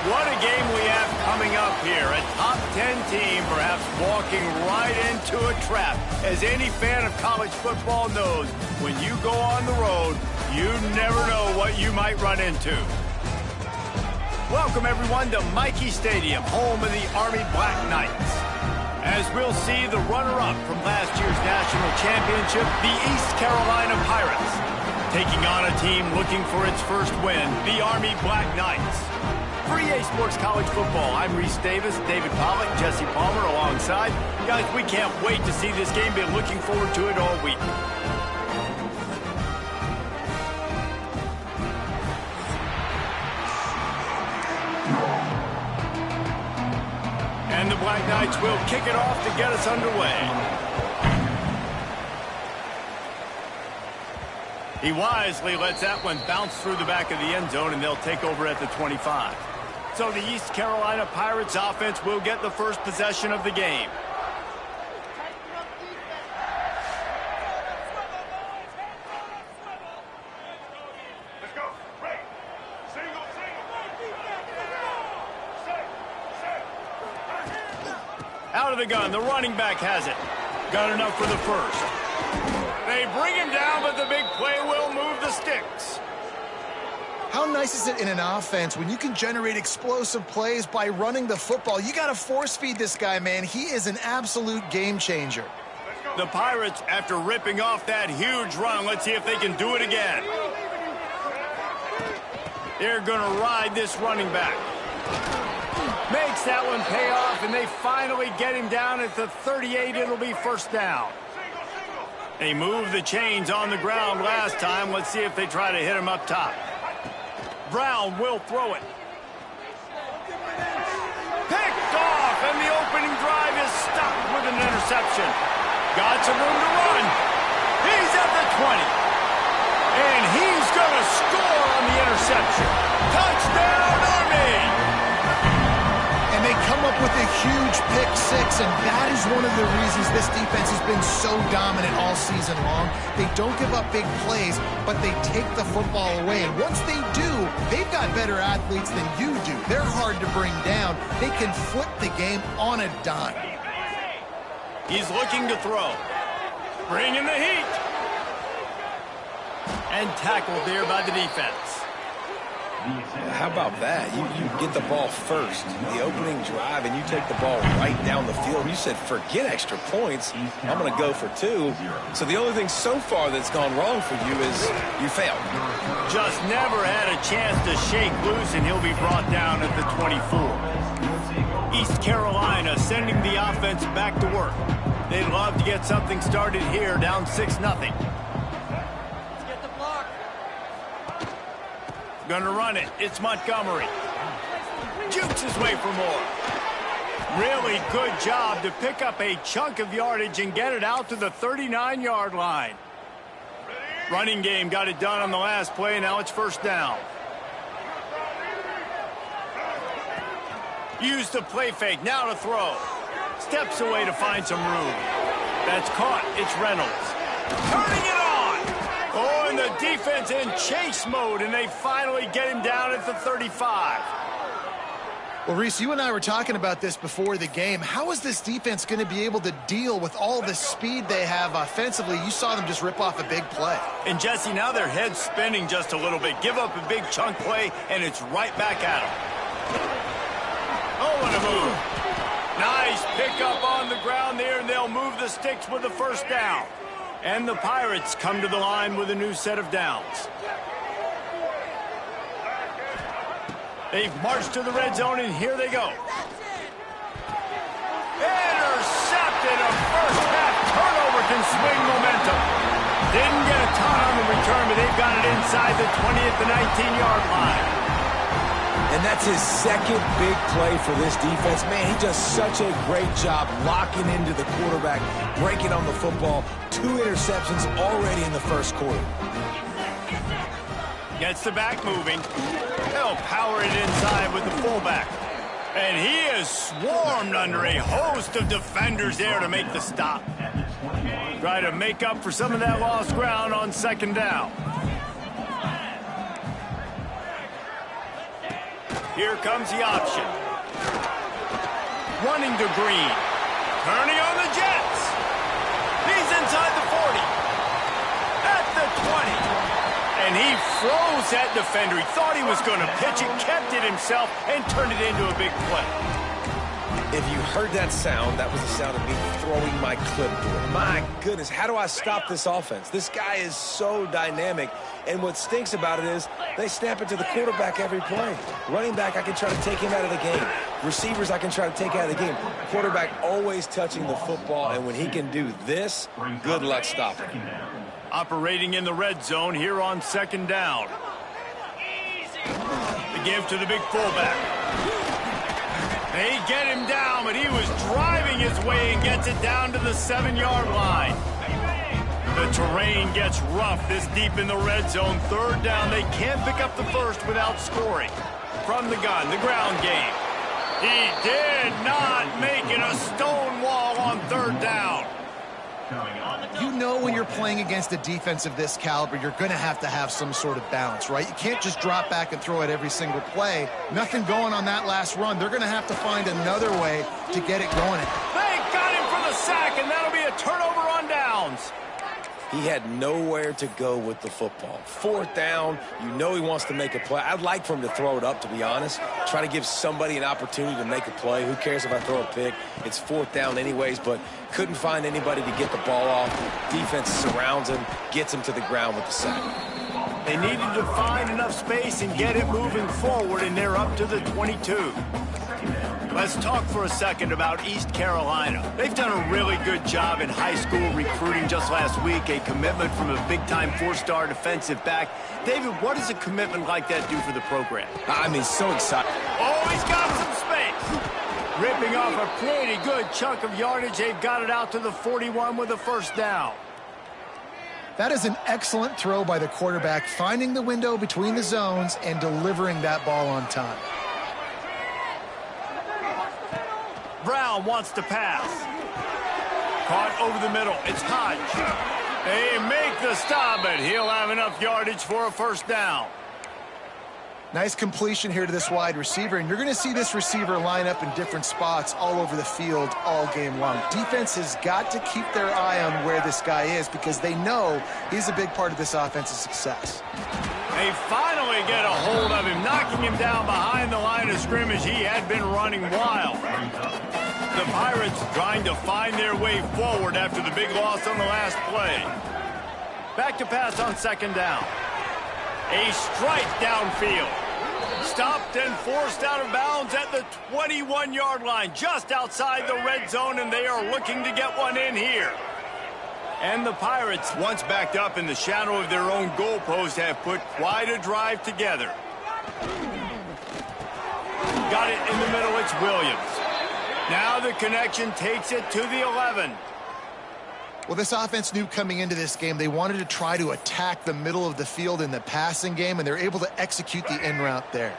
What a game we have coming up here. A top 10 team perhaps walking right into a trap. As any fan of college football knows, when you go on the road, you never know what you might run into. Welcome, everyone, to Michie Stadium, home of the Army Black Knights. As we'll see the runner-up from last year's national championship, the East Carolina Pirates, taking on a team looking for its first win, the Army Black Knights. For EA Sports College Football, I'm Reese Davis, David Pollack, Jesse Palmer alongside. Guys, we can't wait to see this game. Been looking forward to it all week. And the Black Knights will kick it off to get us underway. He wisely lets that one bounce through the back of the end zone, and they'll take over at the 25. So the East Carolina Pirates offense will get the first possession of the game. Let's go. Break. Single. Out of the gun, the running back has it. Got enough for the first. They bring him down, but the big play will move the sticks. How nice is it in an offense when you can generate explosive plays by running the football? You got to force feed this guy, man. He is an absolute game changer. The Pirates, after ripping off that huge run, let's see if they can do it again. They're going to ride this running back. Makes that one pay off, and they finally get him down at the 38. It'll be first down. They moved the chains on the ground last time. Let's see if they try to hit him up top. Brown will throw it. Picked off, and the opening drive is stopped with an interception. Got some room to run. He's at the 20. And he's going to score on the interception. Touchdown, Army! And they come up with a huge pick six, and that is one of the reasons this defense has been so dominant all season long. They don't give up big plays, but they take the football away. And once they do, they've got better athletes than you do. They're hard to bring down. They can flip the game on a dime. He's looking to throw. Bringing the heat. And tackled there by the defense. How about that? You get the ball first, the opening drive, and you take the ball right down the field. You said, forget extra points. I'm going to go for two. So the only thing so far that's gone wrong for you is you failed. Just never had a chance to shake loose, and he'll be brought down at the 24. East Carolina sending the offense back to work. They'd love to get something started here, down 6-0. Gonna run it. It's Montgomery. Jukes his way for more. Really good job to pick up a chunk of yardage and get it out to the 39-yard line. Running game got it done on the last play. Now it's first down. Use the play fake. Now to throw. Steps away to find some room. That's caught. It's Reynolds. Turning it on. Oh, and the defense in chase mode, and they finally get him down at the 35. Well, Reese, you and I were talking about this before the game. How is this defense going to be able to deal with all the speed they have offensively? You saw them just rip off a big play. And, Jesse, now their head's spinning just a little bit. Give up a big chunk play, and it's right back at them. Oh, what a move. Nice pickup on the ground there, and they'll move the sticks with the first down. And the Pirates come to the line with a new set of downs. They've marched to the red zone, and here they go. Intercepted. A first-half turnover can swing momentum. Didn't get a ton on the return, but they've got it inside the 20 at the 19-yard line. And that's his second big play for this defense. Man, he does such a great job locking into the quarterback, breaking on the football. 2 interceptions already in the first quarter. Gets the back moving. They'll power it inside with the fullback. And he is swarmed under a host of defenders there to make the stop. Try to make up for some of that lost ground on second down. Here comes the option. Running to Green. Turning on the Jets. He's inside the 40. At the 20. And he froze that defender. He thought he was going to pitch it, kept it himself, and turned it into a big play. If you heard that sound, that was the sound of me throwing my clipboard. My goodness, how do I stop this offense? This guy is so dynamic, and what stinks about it is they snap it to the quarterback every play. Running back, I can try to take him out of the game. Receivers, I can try to take out of the game. Quarterback always touching the football, and when he can do this, good luck stopping him. Operating in the red zone here on second down. The give to the big fullback. They get him down, but he was driving his way and gets it down to the 7-yard line. The terrain gets rough this deep in the red zone. Third down, they can't pick up the first without scoring. From the gun, the ground game. He did not make it a stone wall on third down. You know when you're playing against a defense of this caliber, you're going to have some sort of balance, right? You can't just drop back and throw it every single play. Nothing going on that last run. They're going to have to find another way to get it going. They got him for the sack, and that'll be a turnover on downs. He had nowhere to go with the football. Fourth down, you know he wants to make a play. I'd like for him to throw it up, to be honest. Try to give somebody an opportunity to make a play. Who cares if I throw a pick? It's fourth down anyways, but couldn't find anybody to get the ball off. Defense surrounds him, gets him to the ground with the sack. They needed to find enough space and get it moving forward, and they're up to the 22. Let's talk for a second about East Carolina. They've done a really good job in high school recruiting. Just last week, a commitment from a big-time four-star defensive back. David, what does a commitment like that do for the program? I mean, so exciting. Oh, he's got some space. Ripping off a pretty good chunk of yardage. They've got it out to the 41 with a first down. That is an excellent throw by the quarterback, finding the window between the zones and delivering that ball on time. Brown wants to pass. Caught over the middle. It's Hodge. They make the stop, but he'll have enough yardage for a first down. Nice completion here to this wide receiver, and you're going to see this receiver line up in different spots all over the field all game long. Defense has got to keep their eye on where this guy is because they know he's a big part of this offense's success. They finally get a hold of him, knocking him down behind the line of scrimmage. He had been running wild. The Pirates trying to find their way forward after the big loss on the last play. Back to pass on second down. A strike downfield. Stopped and forced out of bounds at the 21-yard line, just outside the red zone, and they are looking to get one in here. And the Pirates, once backed up in the shadow of their own goalpost, have put quite a drive together. Got it in the middle, it's Williams. Now the connection takes it to the 11. Well, this offense knew coming into this game they wanted to try to attack the middle of the field in the passing game, and they're able to execute the in route there.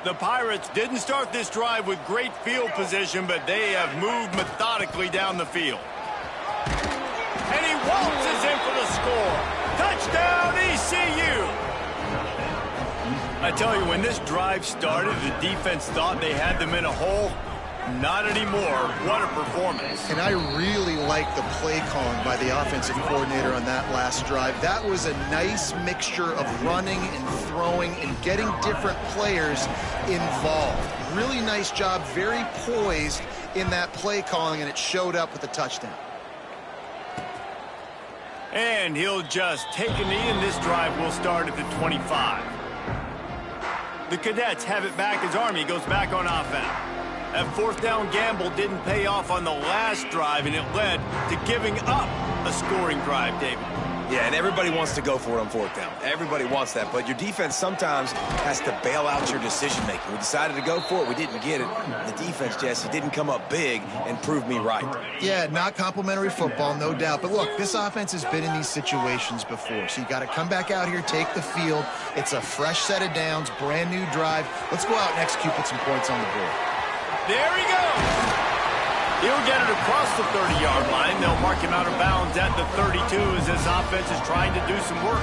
The Pirates didn't start this drive with great field position, but they have moved methodically down the field. And he waltzes in for the score. Touchdown, ECU! I tell you, when this drive started, the defense thought they had them in a hole. Not anymore. What a performance. And I really like the play calling by the offensive coordinator on that last drive. That was a nice mixture of running and throwing and getting different players involved. Really nice job, very poised in that play calling, and it showed up with a touchdown. And he'll just take a knee, and this drive will start at the 25. The Cadets have it back as Army goes back on offense. That fourth down gamble didn't pay off on the last drive, and it led to giving up a scoring drive, David. Yeah, and everybody wants to go for it on fourth down. Everybody wants that, but your defense sometimes has to bail out your decision-making. We decided to go for it. We didn't get it. The defense, Jesse, didn't come up big and prove me right. Yeah, not complimentary football, no doubt. But look, this offense has been in these situations before, so you got to come back out here, take the field. It's a fresh set of downs, brand new drive. Let's go out and execute, put some points on the board. There he goes. He'll get it across the 30-yard line. They'll mark him out of bounds at the 32 as this offense is trying to do some work.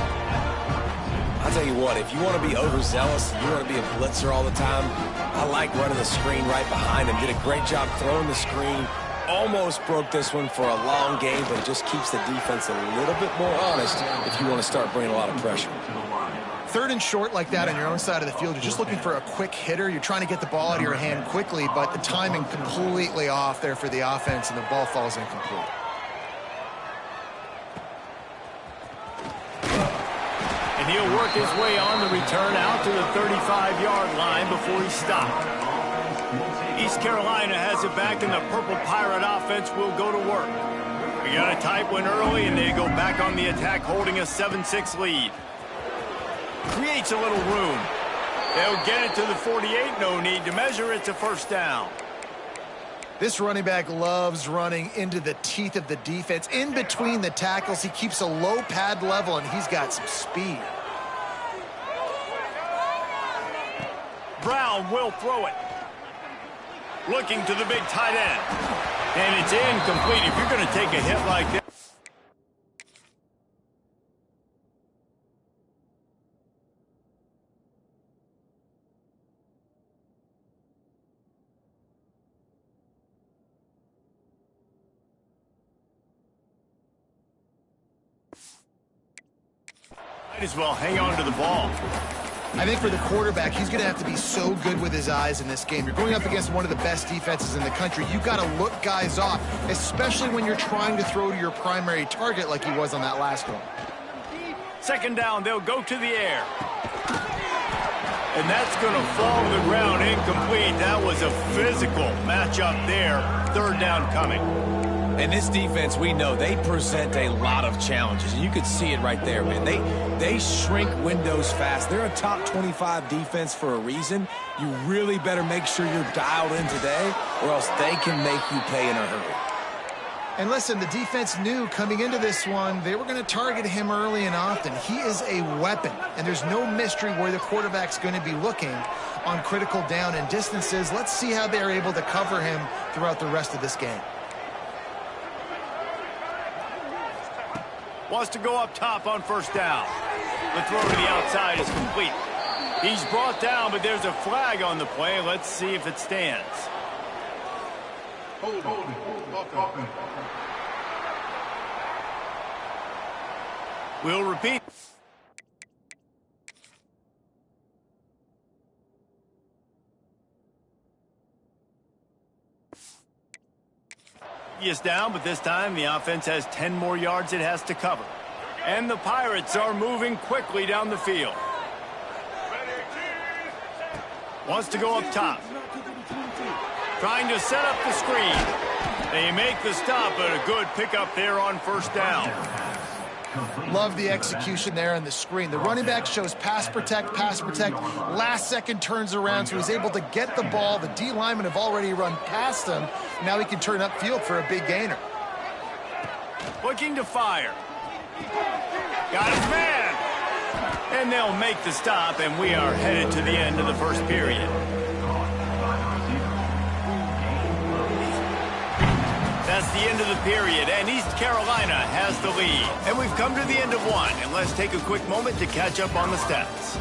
I I'll tell you what, if you want to be overzealous, you want to be a blitzer all the time, I like running the screen right behind him. Did a great job throwing the screen. Almost broke this one for a long game, but it just keeps the defense a little bit more honest if you want to start bringing a lot of pressure. 3rd and short like that on your own side of the field, you're just looking for a quick hitter. You're trying to get the ball out of your hand quickly, but the timing completely off there for the offense, and the ball falls incomplete. And he'll work his way on the return out to the 35-yard line before he's stopped. East Carolina has it back, and the Purple Pirate offense will go to work. We got a tight one early, and they go back on the attack, holding a 7-6 lead. Creates a little room. They'll get it to the 48. No need to measure. It's a first down. This running back loves running into the teeth of the defense. In between the tackles, he keeps a low pad level, and he's got some speed. Brown will throw it. Looking to the big tight end. And it's incomplete. If you're going to take a hit like this. Might as well hang on to the ball. I think for the quarterback, he's going to have to be so good with his eyes in this game. You're going up against one of the best defenses in the country. You've got to look guys off, especially when you're trying to throw to your primary target like he was on that last one. 2nd down, they'll go to the air. And that's going to fall to the ground incomplete. That was a physical matchup there. 3rd down coming. And this defense, we know, they present a lot of challenges. And you could see it right there, man. They shrink windows fast. They're a top 25 defense for a reason. You really better make sure you're dialed in today, or else they can make you pay in a hurry. And listen, the defense knew coming into this one, they were going to target him early and often. He is a weapon, and there's no mystery where the quarterback's going to be looking on critical down and distances. Let's see how they're able to cover him throughout the rest of this game. Wants to go up top on 1st down. The throw to the outside is complete. He's brought down, but there's a flag on the play. Let's see if it stands. Hold. We'll repeat. He is down, but this time the offense has 10 more yards it has to cover. And the Pirates are moving quickly down the field. Wants to go up top. Trying to set up the screen. They make the stop, but a good pickup there on 1st down. Love the execution there on the screen. The running back shows pass protect. Last second turns around, so he's able to get the ball. The D linemen have already run past him. Now he can turn upfield for a big gainer. Looking to fire. Got his man. And they'll make the stop, and we are headed to the end of the 1st period. That's the end of the period, and East Carolina has the lead. And we've come to the end of one, and let's take a quick moment to catch up on the stats.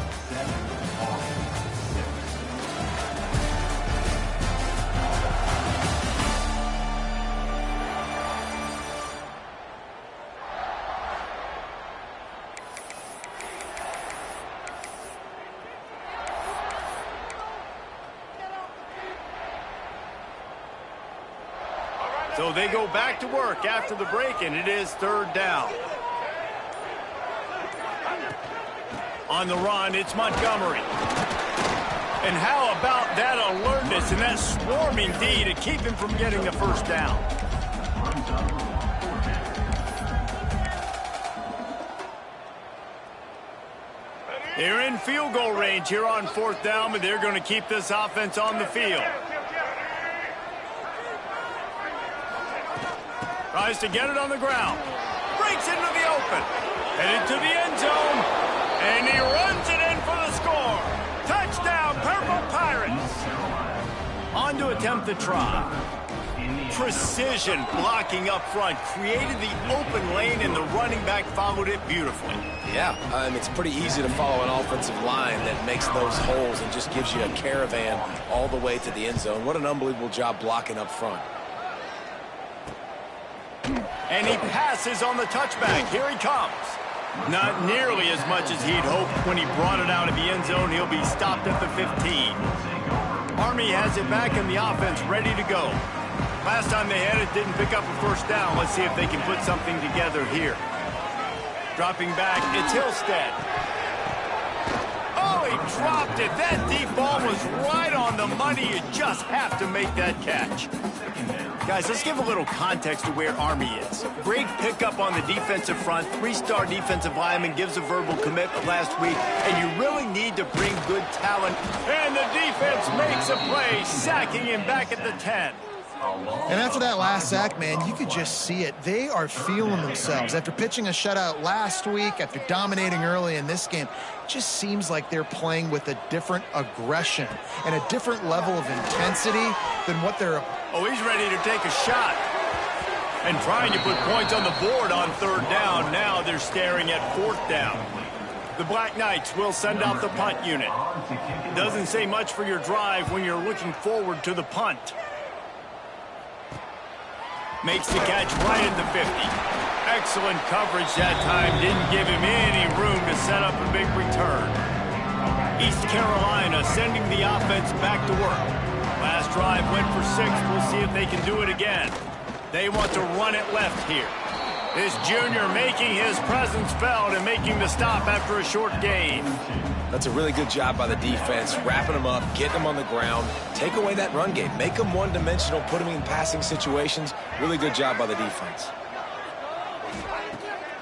So they go back to work after the break, and it is 3rd down. On the run, it's Montgomery. And how about that alertness and that swarming D to keep him from getting the 1st down? They're in field goal range here on 4th down, but they're going to keep this offense on the field. Tries to get it on the ground. Breaks into the open. Headed to the end zone. And he runs it in for the score. Touchdown, Purple Pirates. On to attempt the try. Precision blocking up front, created the open lane, and the running back followed it beautifully. Yeah, it's pretty easy to follow an offensive line that makes those holes and just gives you a caravan all the way to the end zone. What an unbelievable job blocking up front. And he passes on the touchback. Here he comes. Not nearly as much as he'd hoped when he brought it out of the end zone. He'll be stopped at the 15. Army has it back in the offense, ready to go. Last time they had it, didn't pick up a first down. Let's see if they can put something together here. Dropping back, it's Hillstead. Oh, he dropped it. That deep ball was right on the money. You just have to make that catch. Guys, let's give a little context to where Army is. Great pickup on the defensive front. 3-star defensive lineman gives a verbal commitment last week, and you really need to bring good talent. And the defense makes a play, sacking him back at the 10. And after that last sack, man, you could just see it. They are feeling themselves. After pitching a shutout last week, after dominating early in this game, it just seems like they're playing with a different aggression and a different level of intensity than what they're... Oh, he's ready to take a shot. And trying to put points on the board on 3rd down. Now they're staring at 4th down. The Black Knights will send out the punt unit. Doesn't say much for your drive when you're looking forward to the punt. Makes the catch right at the 50. Excellent coverage that time. Didn't give him any room to set up a big return. East Carolina sending the offense back to work. Last drive went for 6. We'll see if they can do it again. They want to run it left here. This junior making his presence felt and making the stop after a short gain. That's a really good job by the defense, wrapping them up, getting them on the ground, take away that run game, make them one-dimensional, put them in passing situations. Really good job by the defense.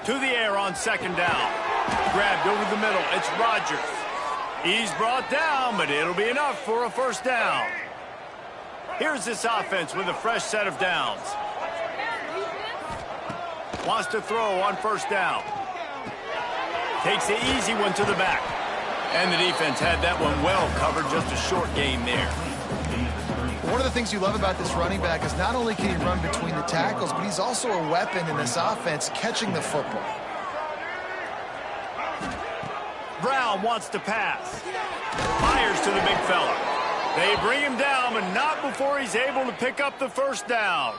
To the air on 2nd down. Grabbed over the middle. It's Rodgers. He's brought down, but it'll be enough for a 1st down. Here's this offense with a fresh set of downs. Wants to throw on 1st down. Takes the easy one to the back. And the defense had that one well covered, just a short gain there. One of the things you love about this running back is not only can he run between the tackles, but he's also a weapon in this offense catching the football. Brown wants to pass. Fires to the big fella. They bring him down, but not before he's able to pick up the 1st down.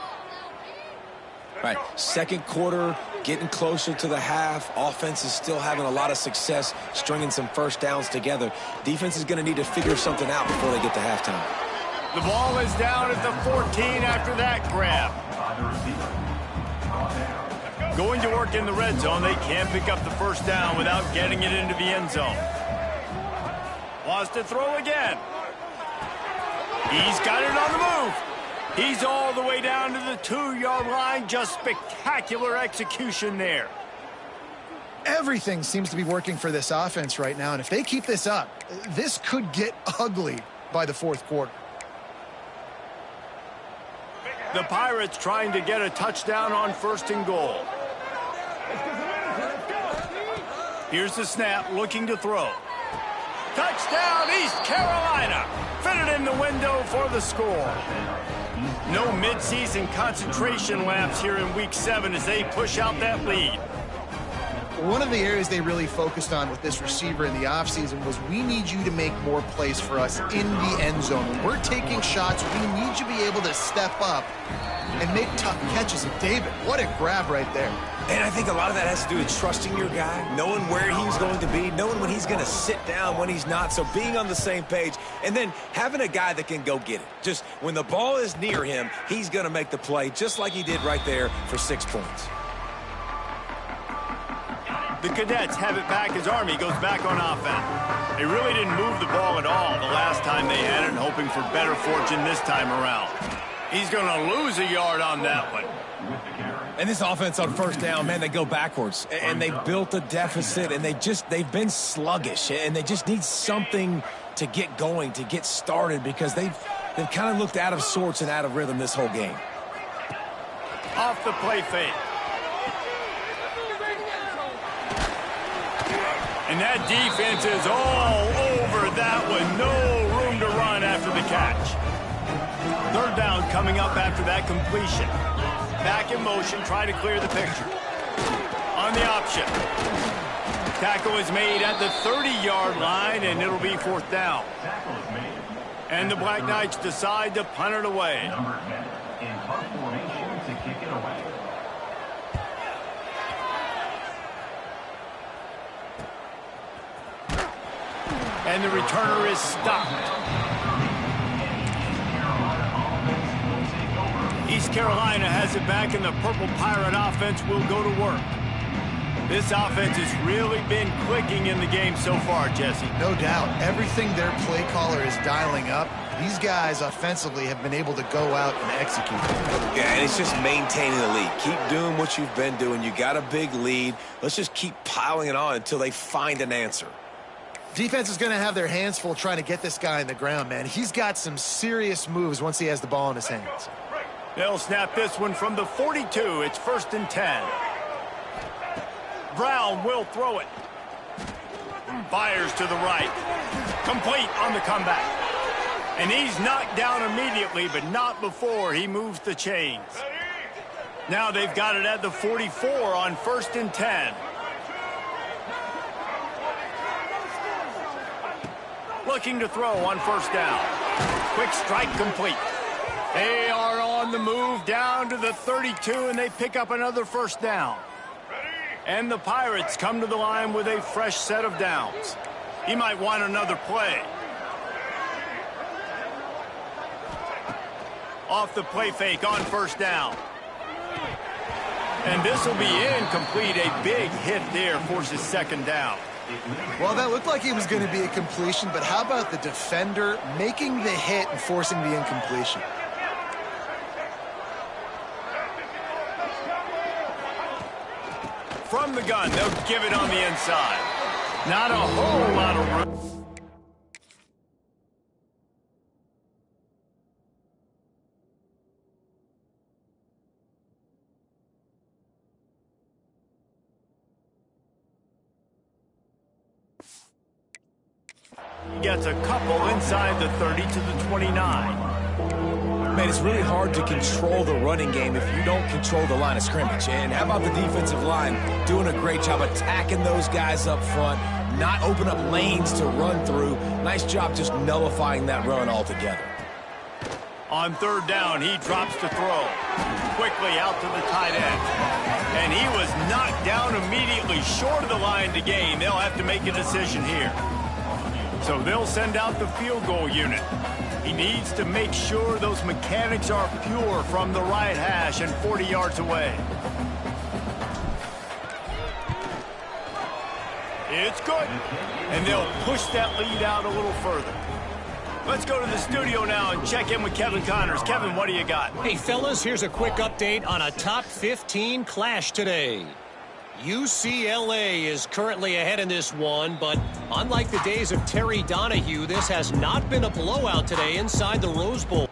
Right, 2nd quarter, getting closer to the half. Offense is still having a lot of success stringing some 1st downs together. Defense is going to need to figure something out before they get to halftime. The ball is down at the 14 after that grab. Going to work in the red zone. They can't pick up the 1st down without getting it into the end zone. Wants to throw again. He's got it on the move. He's all the way down to the 2-yard line. Just spectacular execution there. Everything seems to be working for this offense right now, and if they keep this up, this could get ugly by the 4th quarter. The Pirates trying to get a touchdown on 1st and goal. Here's the snap, looking to throw. Touchdown, East Carolina. Fitted in the window for the score. No midseason concentration laps here in Week 7 as they push out that lead. One of the areas they really focused on with this receiver in the offseason was we need you to make more plays for us in the end zone. When we're taking shots, we need you to be able to step up and make tough catches. And David, what a grab right there. And I think a lot of that has to do with trusting your guy, knowing where he's going to be, knowing when he's going to sit down, when he's not. So being on the same page, and then having a guy that can go get it. Just when the ball is near him, he's going to make the play, just like he did right there for 6 points. The Cadets have it back as Army goes back on offense. They really didn't move the ball at all the last time they had it, hoping for better fortune this time around. He's going to lose a yard on that one. And this offense on 1st down, man, they go backwards. And they built a deficit, and they've been sluggish. And they just need something to get going, to get started, because they've kind of looked out of sorts and out of rhythm this whole game. Off the play fake. And that defense is all over that one. No room to run after the catch. Third down coming up after that completion. Back in motion, try to clear the picture. On the option. Tackle is made at the 30-yard line, and it'll be fourth down. And the Black Knights decide to punt it away. Number 10 in punt formation to kick it away. And the returner is stopped. East Carolina has it back, and the Purple Pirate offense will go to work. This offense has really been clicking in the game so far, Jesse. No doubt. Everything their play caller is dialing up, these guys offensively have been able to go out and execute. Yeah, and it's just maintaining the lead. Keep doing what you've been doing. You got a big lead. Let's just keep piling it on until they find an answer. Defense is going to have their hands full trying to get this guy in the ground, man. He's got some serious moves once he has the ball in his hands. They'll snap this one from the 42. It's 1st and 10. Brown will throw it. Fires to the right. Complete on the comeback. And he's knocked down immediately, but not before he moves the chains. Now they've got it at the 44 on 1st and 10. Looking to throw on 1st down. Quick strike complete. They are on the move down to the 32, and they pick up another 1st down. And the Pirates come to the line with a fresh set of downs. He might want another play. Off the play fake on 1st down. And this will be incomplete. A big hit there forces 2nd down. Well, that looked like it was going to be a completion, but how about the defender making the hit and forcing the incompletion? From the gun, they'll give it on the inside. Not a whole lot of room. He gets a couple inside the 30 to the 29. Man, it's really hard to control the running game if you don't control the line of scrimmage. And how about the defensive line doing a great job attacking those guys up front, not open up lanes to run through. Nice job just nullifying that run altogether. On 3rd down, he drops to throw. Quickly out to the tight end. And he was knocked down immediately short of the line to gain. They'll have to make a decision here. So they'll send out the field goal unit. He needs to make sure those mechanics are pure from the right hash and 40 yards away. It's good. And they'll push that lead out a little further. Let's go to the studio now and check in with Kevin Connors. Kevin, what do you got? Hey, fellas, here's a quick update on a top 15 clash today. UCLA is currently ahead in this one, but unlike the days of Terry Donahue, this has not been a blowout today inside the Rose Bowl.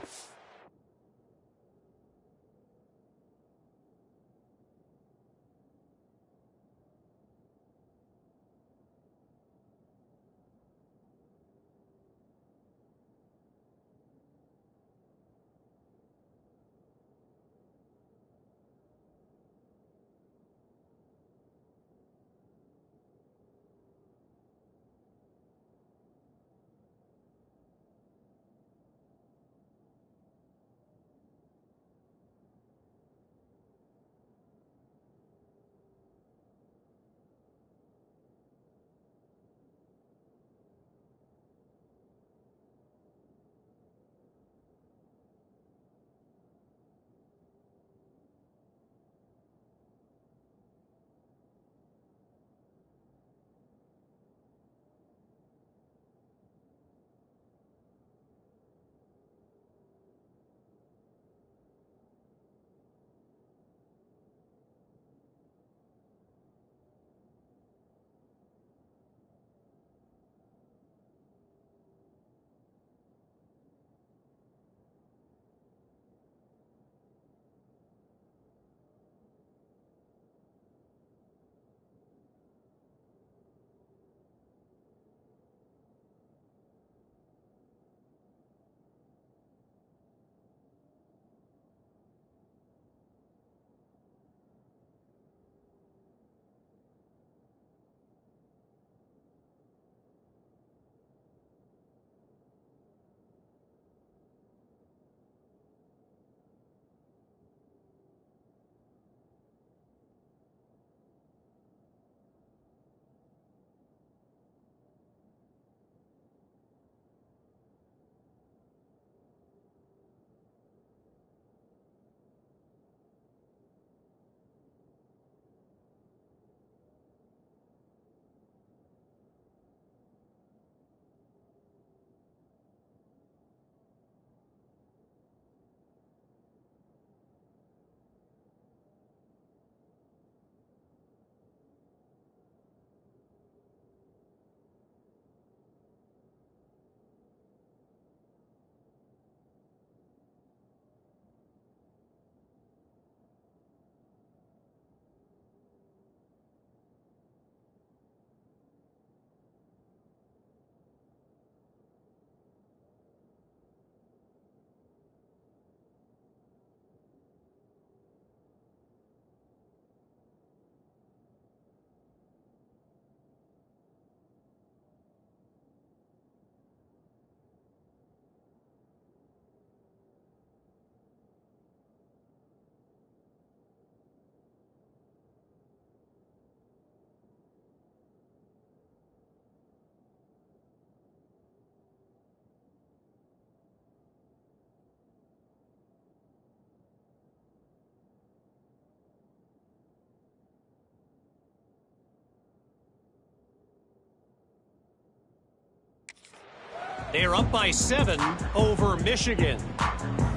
They're up by 7 over Michigan.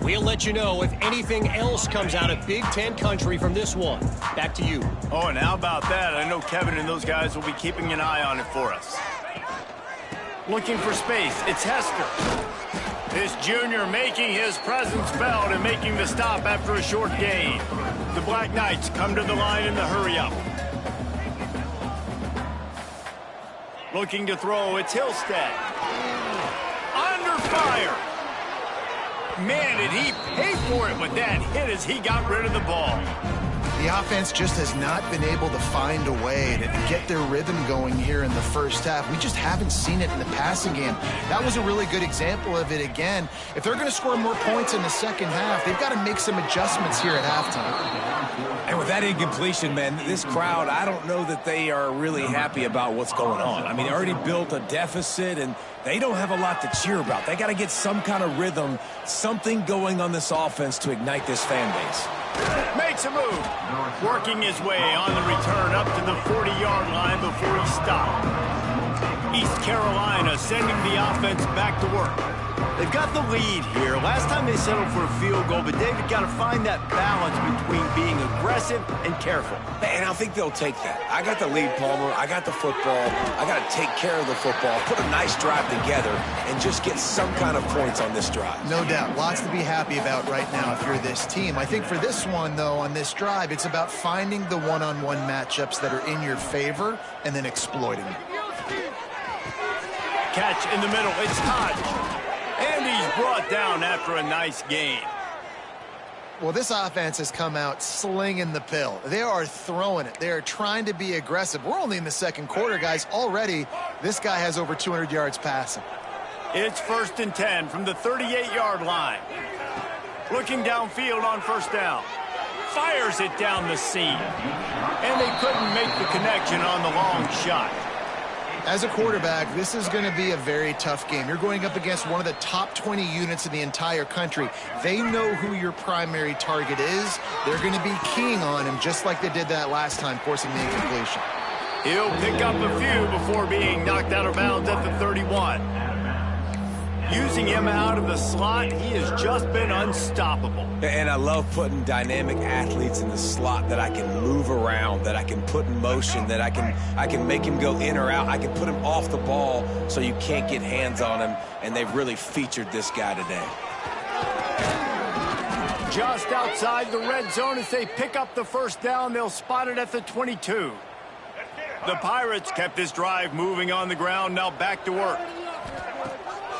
We'll let you know if anything else comes out of Big Ten country from this one. Back to you. Oh, and how about that? I know Kevin and those guys will be keeping an eye on it for us. Looking for space. It's Hester. This junior making his presence felt and making the stop after a short gain. The Black Knights come to the line in the hurry-up. Looking to throw. It's Hillstead. Under fire. Man, did he pay for it with that hit as he got rid of the ball. The offense just has not been able to find a way to get their rhythm going here in the first half. We just haven't seen it in the passing game. That was a really good example of it again. If they're going to score more points in the second half, they've got to make some adjustments here at halftime. And with that incompletion, man, this crowd, I don't know that they are really happy about what's going on. I mean, they already built a deficit, and they don't have a lot to cheer about. They got to get some kind of rhythm, something going on this offense to ignite this fan base. Makes a move. Working his way on the return up to the 40-yard line before he stopped. East Carolina sending the offense back to work. They've got the lead here. Last time they settled for a field goal, but they've got to find that balance between being aggressive and careful. And I think they'll take that. I got the lead, Palmer. I got the football. I got to take care of the football, put a nice drive together, and just get some kind of points on this drive. No doubt. Lots to be happy about right now if you're this team. I think for this one, though, on this drive, it's about finding the one-on-one matchups that are in your favor and then exploiting them. Catch in the middle. It's Hodge. And he's brought down after a nice gain. Well, this offense has come out slinging the pill. They are throwing it. They are trying to be aggressive. We're only in the second quarter, guys. Already, this guy has over 200 yards passing. It's 1st and 10 from the 38-yard line. Looking downfield on first down. Fires it down the seam. And they couldn't make the connection on the long shot. As a quarterback, this is going to be a very tough game. You're going up against one of the top 20 units in the entire country. They know who your primary target is. They're going to be keying on him just like they did that last time, forcing the incompletion. He'll pick up a few before being knocked out of bounds at the 31. Using him out of the slot, he has just been unstoppable. And I love putting dynamic athletes in the slot that I can move around, that I can put in motion, that I can make him go in or out. I can put him off the ball so you can't get hands on him, and they've really featured this guy today. Just outside the red zone as they pick up the first down. They'll spot it at the 22. The Pirates kept this drive moving on the ground, now back to work.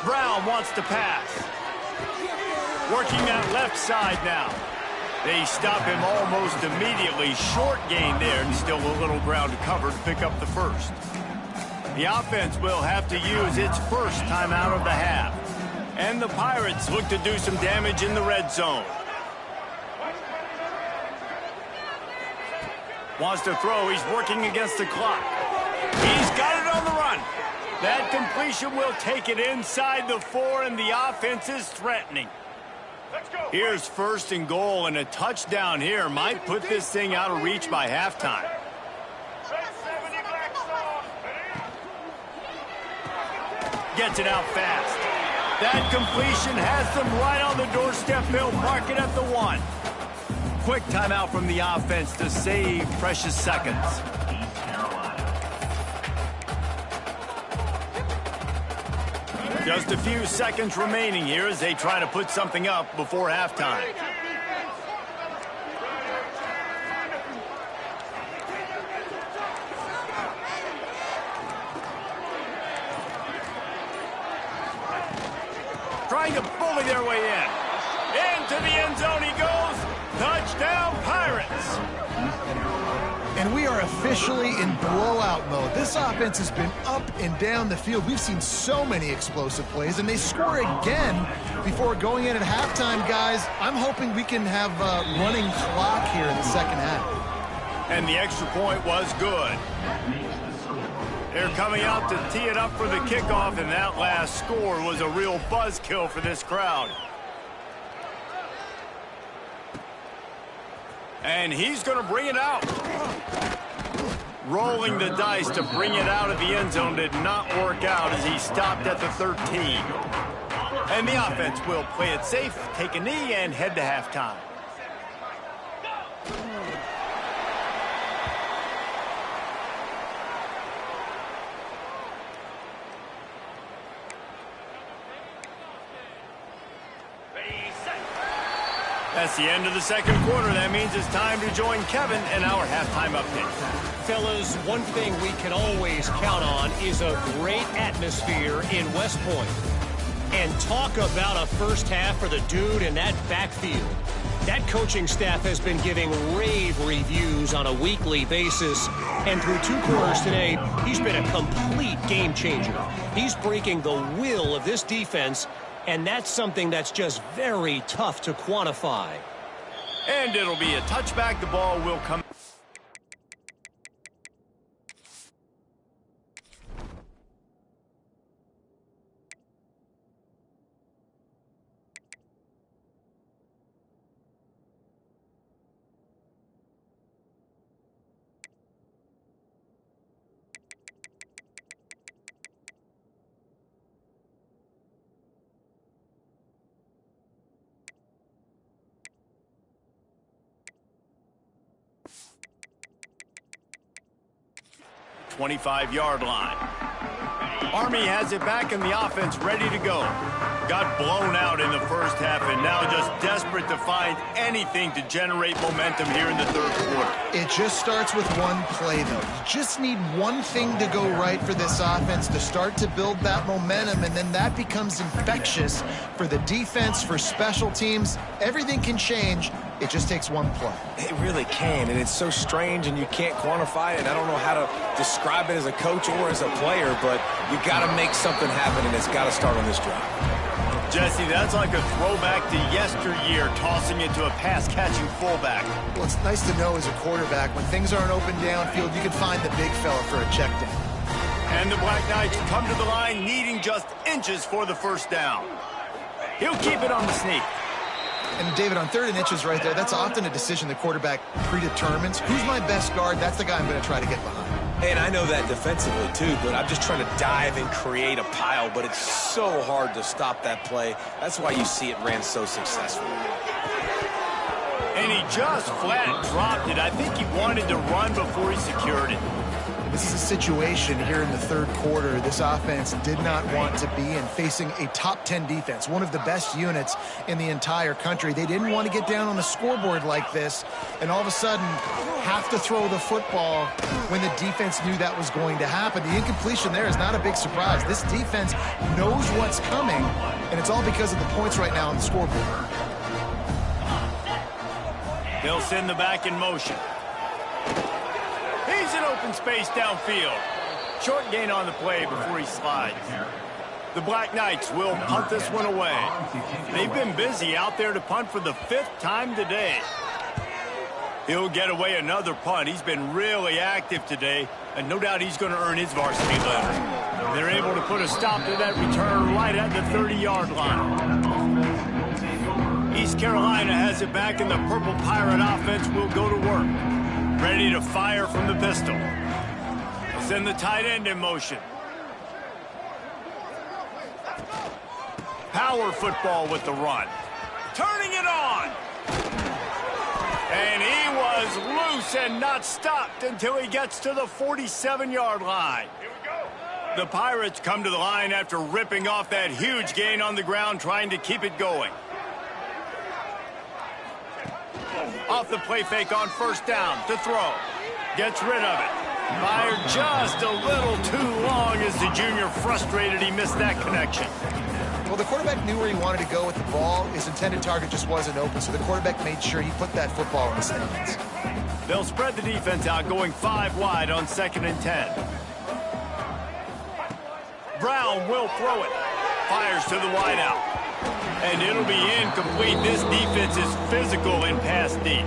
Brown wants to pass. Working that left side now. They stop him almost immediately. Short gain there and still a little ground to cover to pick up the first. The offense will have to use its first timeout of the half. And the Pirates look to do some damage in the red zone. Wants to throw. He's working against the clock. He's got it on the run. That completion will take it inside the 4, and the offense is threatening. Here's 1st and goal, and a touchdown here might put this thing out of reach by halftime. Gets it out fast. That completion has them right on the doorstep. They'll mark it at the 1. Quick timeout from the offense to save precious seconds. Just a few seconds remaining here as they try to put something up before halftime. Trying to bully their way in. Into the end zone he goes. Touchdown, Pirates. And we are officially in blowout mode. This offense has been up and down the field. We've seen so many explosive plays, and they score again before going in at halftime, guys. I'm hoping we can have a running clock here in the second half. And the extra point was good. They're coming out to tee it up for the kickoff, and that last score was a real buzzkill for this crowd. And he's going to bring it out. Rolling the dice to bring it out of the end zone did not work out as he stopped at the 13. And the offense will play it safe, take a knee, and head to halftime. That's the end of the second quarter. That means it's time to join Kevin in our halftime update. Fellas, one thing we can always count on is a great atmosphere in West Point. And talk about a first half for the dude in that backfield. That coaching staff has been giving rave reviews on a weekly basis. And through 2 quarters today, he's been a complete game changer. He's breaking the will of this defense, and that's something that's just very tough to quantify. And it'll be a touchback. The ball will come. The 25-yard line. Army has it back and the offense ready to go. Got blown out in the first half and now just desperate to find anything to generate momentum here in the third quarter. It just starts with one play, though. You just need one thing to go right for this offense to start to build that momentum, and then that becomes infectious for the defense, for special teams. Everything can change. It just takes one play. It really can, and it's so strange, and you can't quantify it. I don't know how to describe it as a coach or as a player, but you got to make something happen, and it's got to start on this drive. Jesse, that's like a throwback to yesteryear, tossing it to a pass-catching fullback. Well, it's nice to know as a quarterback, when things aren't open downfield, you can find the big fella for a check down. And the Black Knights come to the line needing just inches for the first down. He'll keep it on the sneak. And, David, on 3rd and inches right there, that's often a decision the quarterback predetermines. Who's my best guard? That's the guy I'm going to try to get behind. And I know that defensively, too, but I'm just trying to dive and create a pile, but it's so hard to stop that play. That's why you see it ran so successfully. And he just flat dropped it. I think he wanted to run before he secured it. This is a situation here in the third quarter this offense did not want to be in, facing a top 10 defense, one of the best units in the entire country. They didn't want to get down on the scoreboard like this and all of a sudden have to throw the football when the defense knew that was going to happen. The incompletion there is not a big surprise. This defense knows what's coming, and it's all because of the points right now on the scoreboard. They'll send the back in motion. He's in open space downfield. Short gain on the play before he slides. The Black Knights will punt this one away. They've been busy out there to punt for the 5th time today. He'll get away another punt. He's been really active today, and no doubt he's going to earn his varsity letter. They're able to put a stop to that return right at the 30-yard line. East Carolina has it back, and the Purple Pirate offense will go to work. Ready to fire from the pistol. Send the tight end in motion. Power football with the run. Turning it on. And he was loose and not stopped until he gets to the 47-yard line. The Pirates come to the line after ripping off that huge gain on the ground, trying to keep it going. Off the play fake on first down to throw. Gets rid of it. Fired just a little too long as the junior frustrated he missed that connection. Well, the quarterback knew where he wanted to go with the ball. His intended target just wasn't open, so the quarterback made sure he put that football in the stands. They'll spread the defense out, going 5 wide on 2nd and 10. Brown will throw it. Fires to the wideout. And it'll be incomplete. This defense is physical in pass deep.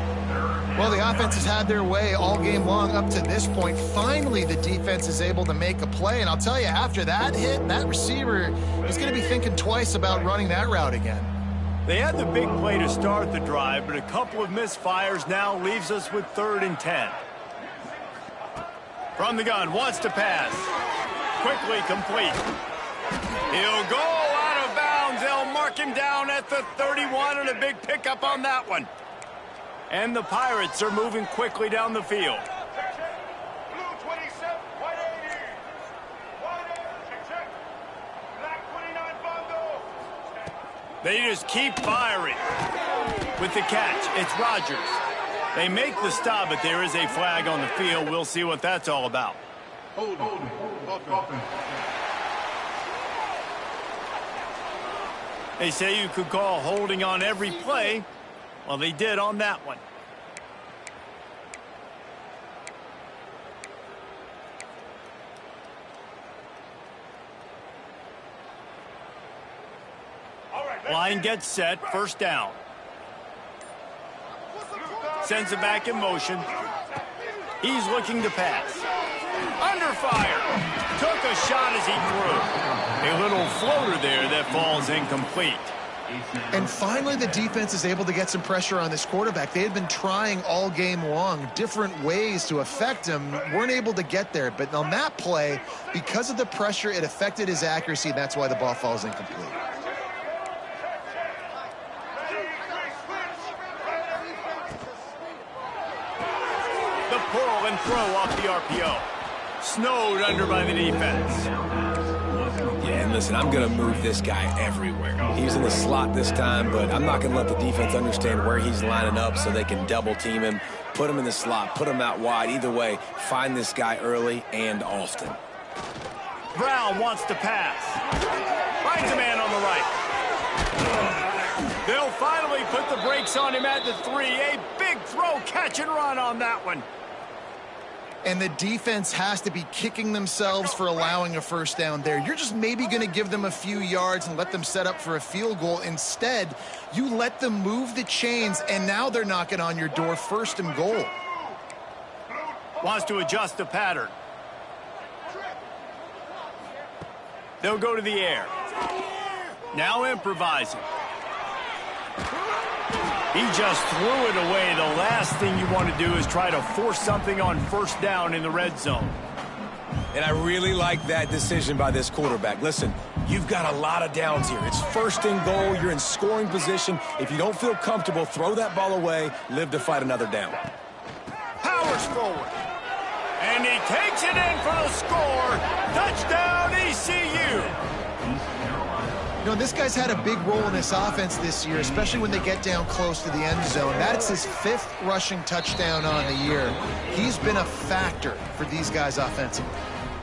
Well, the offense has had their way all game long up to this point. Finally, the defense is able to make a play. And I'll tell you, after that hit, that receiver is going to be thinking twice about running that route again. They had the big play to start the drive, but a couple of misfires now leaves us with 3rd and 10. From the gun, wants to pass. Quickly complete. He'll go out of bounds. They'll mark knock him down at the 31, and a big pickup on that one. And the Pirates are moving quickly down the field. Blue 27, white 80. White 80, check. Black 29, Bondo. They just keep firing. With the catch, it's Rogers. They make the stop, but there is a flag on the field. We'll see what that's all about. Hold. They say you could call holding on every play. Well, they did on that one. Line gets set, first down. Sends it back in motion. He's looking to pass. Under fire. Took a shot as he threw. A little floater there that falls incomplete. And finally, the defense is able to get some pressure on this quarterback. They had been trying all game long, different ways to affect him, weren't able to get there. But on that play, because of the pressure, it affected his accuracy, and that's why the ball falls incomplete. The pull and throw off the RPO. Snowed under by the defense. Yeah, and listen, I'm going to move this guy everywhere. He's in the slot this time, but I'm not going to let the defense understand where he's lining up so they can double team him, put him in the slot, put him out wide. Either way, find this guy early and often. Brown wants to pass. Finds a man on the right. They'll finally put the brakes on him at the 3. A big throw, catch and run on that one. And the defense has to be kicking themselves for allowing a first down there. You're just maybe going to give them a few yards and let them set up for a field goal. Instead, you let them move the chains, and now they're knocking on your door, first and goal. Wants to adjust the pattern. They'll go to the air. Now improvising. He just threw it away. The last thing you want to do is try to force something on first down in the red zone. And I really like that decision by this quarterback. Listen, you've got a lot of downs here. It's first and goal. You're in scoring position. If you don't feel comfortable, throw that ball away. Live to fight another down. Powers forward. And he takes it in for the score. Touchdown, ECU. You know, this guy's had a big role in this offense this year, especially when they get down close to the end zone. That's his 5th rushing touchdown on the year. He's been a factor for these guys offensively.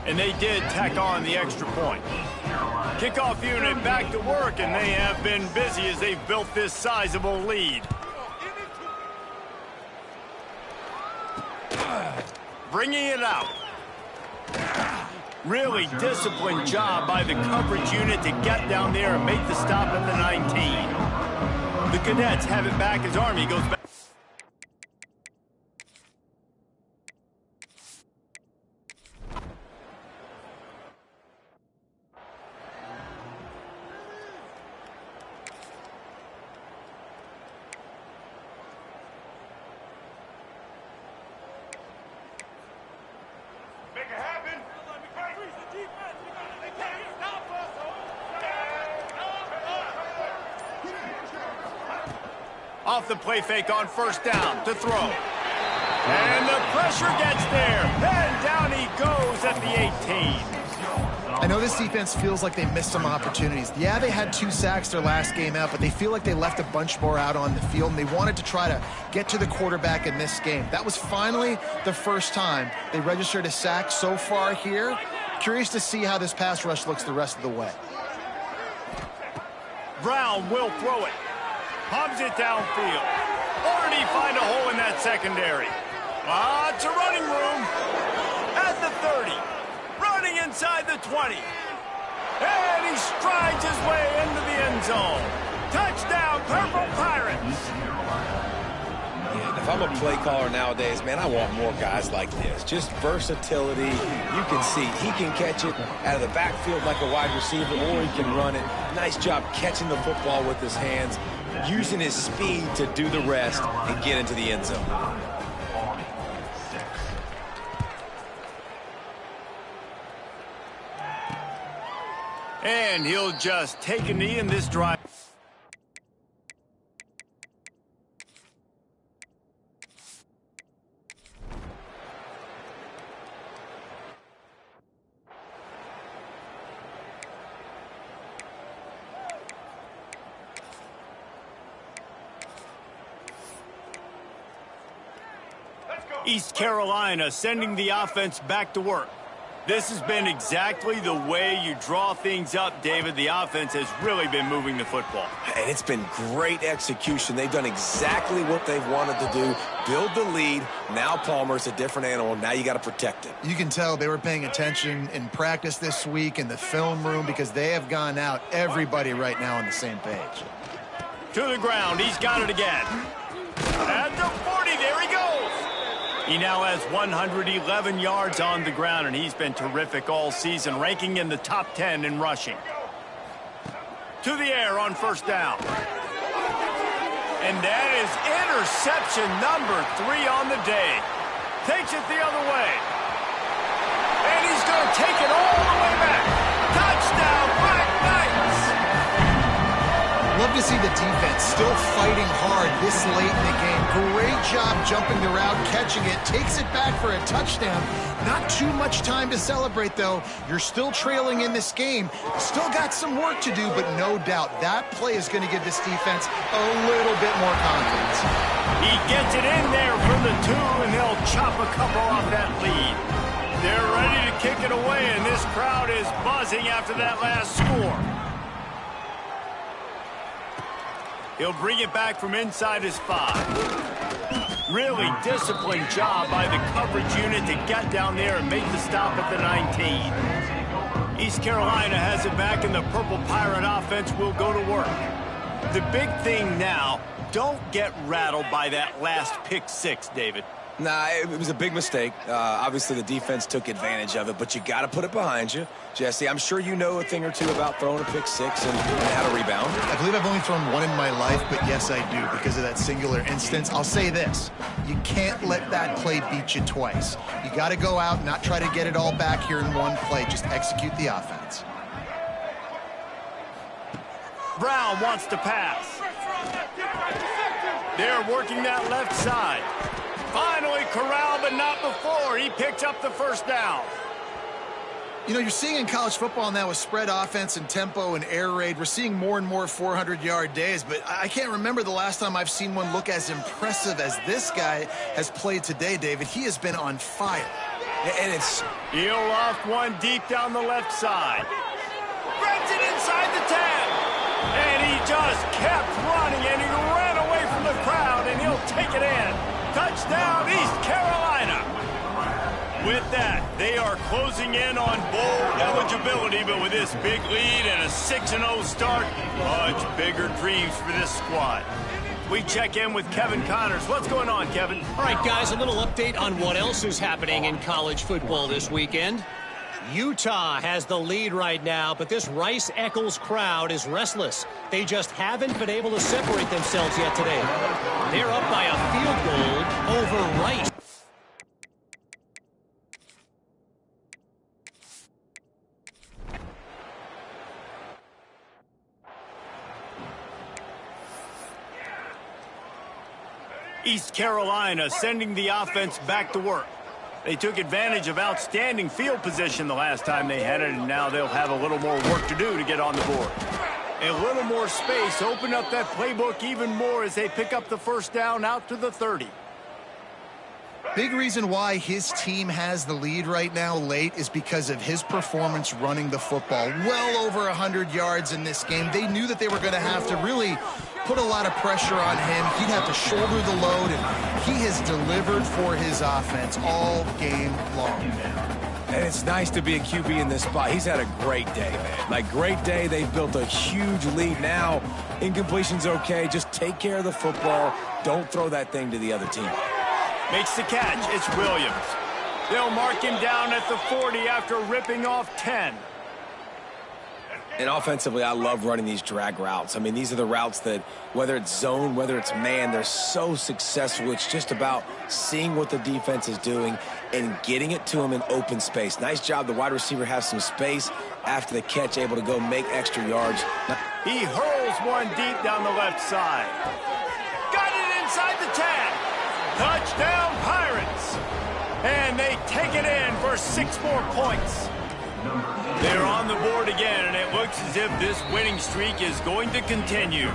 And they did tack on the extra point. Kickoff unit back to work, and they have been busy as they've built this sizable lead. Bringing it out. Really disciplined job by the coverage unit to get down there and make the stop at the 19. The Cadets have it back as Army goes back. Make it happen. Off the play fake on first down to throw. And the pressure gets there. And down he goes at the 18. I know this defense feels like they missed some opportunities. Yeah, they had 2 sacks their last game out, but they feel like they left a bunch more out on the field, and they wanted to try to get to the quarterback in this game. That was finally the first time they registered a sack so far here. Curious to see how this pass rush looks the rest of the way. Brown will throw it. Pumps it downfield. Already find a hole in that secondary. Lots of running room. At the 30. Running inside the 20. And he strides his way into the end zone. Touchdown, Purple Pirates. Yeah, if I'm a play caller nowadays, man, I want more guys like this. Just versatility. You can see he can catch it out of the backfield like a wide receiver, or he can run it. Nice job catching the football with his hands, using his speed to do the rest and get into the end zone. And he'll just take a knee in this drive. East Carolina sending the offense back to work. This has been exactly the way you draw things up, David. The offense has really been moving the football. And it's been great execution. They've done exactly what they've wanted to do. Build the lead. Now Palmer's a different animal. Now you got to protect it. You can tell they were paying attention in practice this week in the film room because they have gone out, everybody right now on the same page. To the ground. He's got it again. At the 40. There he goes. He now has 111 yards on the ground, and he's been terrific all season, ranking in the top 10 in rushing. To the air on first down. And that is interception number 3 on the day. Takes it the other way. And he's going to take it all the way back. Touchdown, Black Knights! Love to see the defense still fighting hard this late in the game. Great job jumping the route, catching it, takes it back for a touchdown. Not too much time to celebrate, though. You're still trailing in this game. Still got some work to do, but no doubt that play is going to give this defense a little bit more confidence. He gets it in there for the 2, and they'll chop a couple off that lead. They're ready to kick it away, and this crowd is buzzing after that last score. He'll bring it back from inside his 5. Really disciplined job by the coverage unit to get down there and make the stop at the 19. East Carolina has it back, and the Purple Pirate offense will go to work. The big thing now, don't get rattled by that last pick 6, David. Nah, it was a big mistake. Obviously, the defense took advantage of it, but you got to put it behind you. Jesse, I'm sure you know a thing or two about throwing a pick 6 and how to rebound. I believe I've only thrown 1 in my life, but yes, I do because of that singular instance. I'll say this. You can't let that play beat you twice. You got to go out and not try to get it all back here in one play. Just execute the offense. Brown wants to pass. They're working that left side. Finally corralled, but not before. He picks up the first down. You know, you're seeing in college football now with spread offense and tempo and air raid, we're seeing more and more 400-yard days, but I can't remember the last time I've seen one look as impressive as this guy has played today, David. He has been on fire. And it's... He'll loft one deep down the left side. Threads it inside the 10. And he just kept running, and he ran away from the crowd, and he'll take it in. Touchdown, East Carolina. With that, they are closing in on bowl eligibility, but with this big lead and a 6-0 start, much bigger dreams for this squad. We check in with Kevin Connors. What's going on, Kevin? All right, guys, a little update on what else is happening in college football this weekend. Utah has the lead right now, but this Rice-Eccles crowd is restless. They just haven't been able to separate themselves yet today. They're up by a field goal over Rice. East Carolina sending the offense back to work. They took advantage of outstanding field position the last time they had it, and now they'll have a little more work to do to get on the board. A little more space, open up that playbook even more as they pick up the first down out to the 30. Big reason why his team has the lead right now late is because of his performance running the football. Well over 100 yards in this game. They knew that they were going to have to really put a lot of pressure on him. He'd have to shoulder the load, and he has delivered for his offense all game long. And it's nice to be a QB in this spot. He's had a great day, man. Like, great day. They've built a huge lead now. Incompletion's okay. Just take care of the football. Don't throw that thing to the other team. Makes the catch. It's Williams. They'll mark him down at the 40 after ripping off 10. And offensively, I love running these drag routes. I mean, these are the routes that, whether it's zone, whether it's man, they're so successful. It's just about seeing what the defense is doing and getting it to them in open space. Nice job. The wide receiver has some space after the catch, able to go make extra yards. He hurls one deep down the left side. Got it inside the 10. Touchdown, Pirates. And they take it in for 6 more points. They're on the board again, and it looks as if this winning streak is going to continue.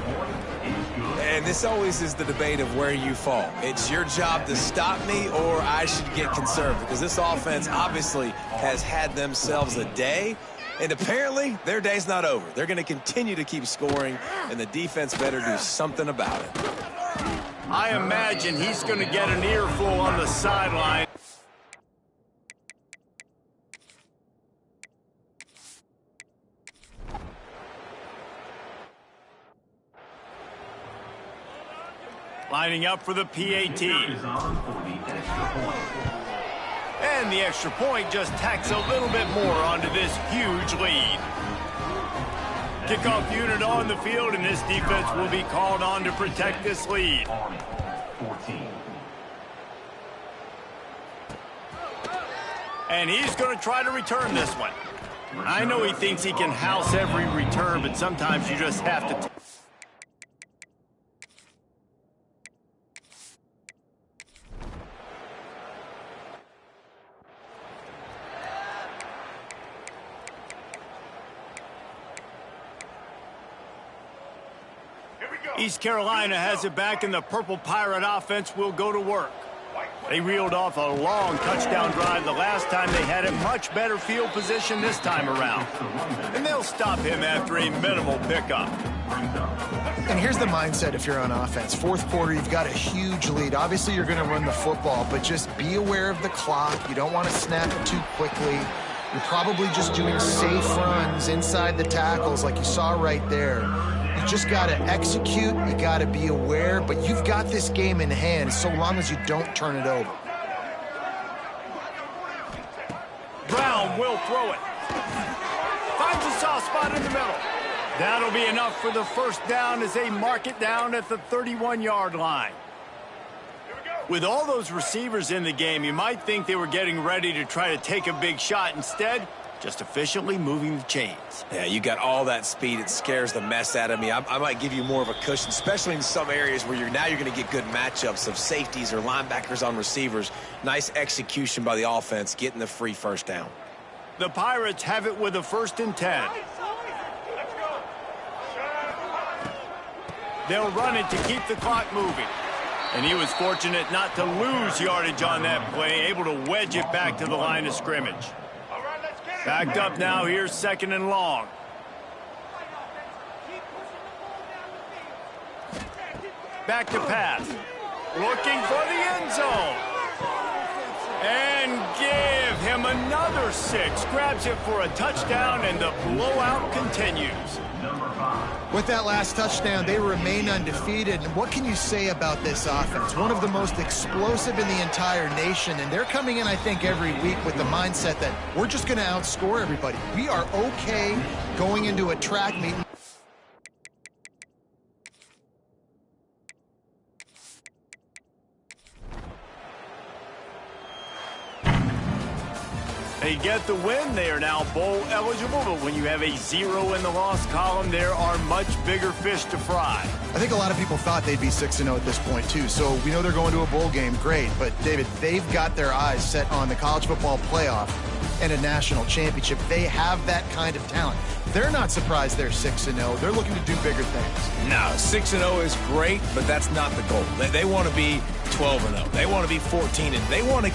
And this always is the debate of where you fall. It's your job to stop me, or I should get conservative, because this offense obviously has had themselves a day, and apparently their day's not over. They're going to continue to keep scoring, and the defense better do something about it. I imagine he's going to get an earful on the sideline. Lining up for the PAT. And the extra point just tacks a little bit more onto this huge lead. Kickoff unit on the field, and this defense will be called on to protect this lead. And he's going to try to return this one. I know he thinks he can house every return, but sometimes you just have to. East Carolina has it back, and the Purple Pirate offense will go to work. They reeled off a long touchdown drive the last time they had it. Much better field position this time around. And they'll stop him after a minimal pickup. And here's the mindset if you're on offense. Fourth quarter, you've got a huge lead. Obviously, you're going to run the football, but just be aware of the clock. You don't want to snap it too quickly. You're probably just doing safe runs inside the tackles like you saw right there. You just got to execute, you got to be aware, but you've got this game in hand so long as you don't turn it over. Brown will throw it. Finds a soft spot in the middle. That'll be enough for the first down as they mark it down at the 31-yard line. With all those receivers in the game, you might think they were getting ready to try to take a big shot. Instead, just efficiently moving the chains. Yeah, you got all that speed. It scares the mess out of me. I might give you more of a cushion, especially in some areas where you're going to get good matchups of safeties or linebackers on receivers. Nice execution by the offense, getting the free first down. The Pirates have it with a 1st and 10. They'll run it to keep the clock moving. And he was fortunate not to lose yardage on that play, able to wedge it back to the line of scrimmage. Backed up now, here's 2nd and long. Back to pass. Looking for the end zone. And give him another 6. Grabs it for a touchdown, and the blowout continues. With that last touchdown, they remain undefeated. And what can you say about this offense? One of the most explosive in the entire nation, and they're coming in, I think, every week with the mindset that we're just going to outscore everybody. We are okay going into a track meet. They get the win. They are now bowl eligible, but when you have a 0 in the loss column, there are much bigger fish to fry. I think a lot of people thought they'd be 6-0 at this point, too. So we know they're going to a bowl game. Great. But, David, they've got their eyes set on the college football playoff and a national championship. They have that kind of talent. They're not surprised they're 6-0. They're looking to do bigger things. No, 6-0 is great, but that's not the goal. They want to be 12-0. They want to be 14-0. They want to